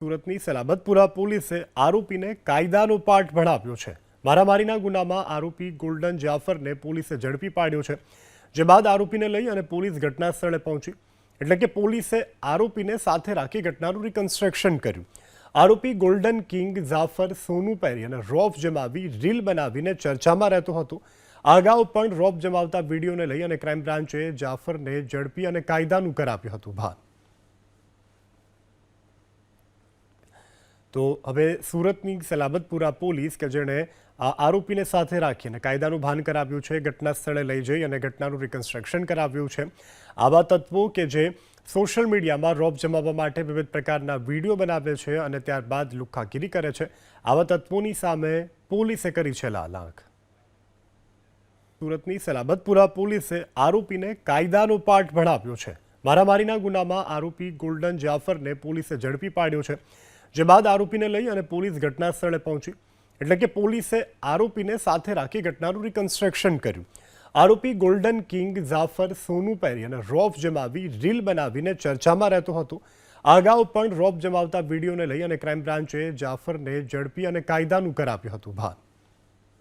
સુરતની સલાબતપુરા પોલીસે આરોપીને કાયદાનો પાઠ ભણાવ્યો છે। મારામારીના ગુનામાં આરોપી ગોલ્ડન જાફરને પોલીસે ઝડપી પાડ્યો છે। જે બાદ આરોપીને લઈ અને પોલીસ ઘટના સ્થળે પહોંચી, એટલે કે પોલીસે આરોપીને સાથે રાખી ઘટનાનું રિકન્સ્ટ્રક્શન કર્યું। આરોપી ગોલ્ડન કિંગ જાફર સોનું પહેરી અને રોફ જમાવી રીલ બનાવીને ચર્ચામાં રહેતો હતો। અગાઉ પણ રોફ જમાવતા વિડીયોને લઈ અને ક્રાઇમ બ્રાન્ચે જાફરને ઝડપી અને કાયદાનું કરાવ્યું હતું ભાન। તો હવે સુરતની સલાબતપુરા પોલીસ કે જેણે આરોપીને સાથે રાખીને કાયદાનું ભાન કરાવ્યું છે, ઘટના સ્થળે લઈ જઈ અને ઘટનાનું રિકન્સ્ટ્રક્શન કરાવ્યું છે। આવા તત્વો કે જે સોશિયલ મીડિયામાં રોપ જમાવવા માટે વિવિધ પ્રકારના વિડીયો બનાવે છે અને ત્યારબાદ લુખ્ખાગીરી કરે છે, આવા તત્વોની સામે પોલીસે કરી છે લાલ આંખ। સુરતની સલાબતપુરા પોલીસે આરોપીને કાયદાનો પાઠ ભણાવ્યો છે। મારામારીના ગુનામાં આરોપી ગોલ્ડન જાફરને પોલીસે ઝડપી પાડ્યો છે। જે બાદ આરોપીને લઈ અને પોલીસ ઘટના સ્થળે પહોંચી, એટલે કે પોલીસે આરોપીને સાથે રાખી ઘટનાનું રિકન્સ્ટ્રક્શન કર્યું। આરોપી ગોલ્ડન કિંગ જાફર સોનું પહેરી અને રોફ જમાવી રીલ બનાવીને ચર્ચામાં રહેતો હતો। અગાઉ પણ રોફ જમાવતા વિડીયોને લઈ અને ક્રાઇમ બ્રાન્ચે જાફરને ઝડપી અને કાયદાનું કરાવ્યું હતું ભાન।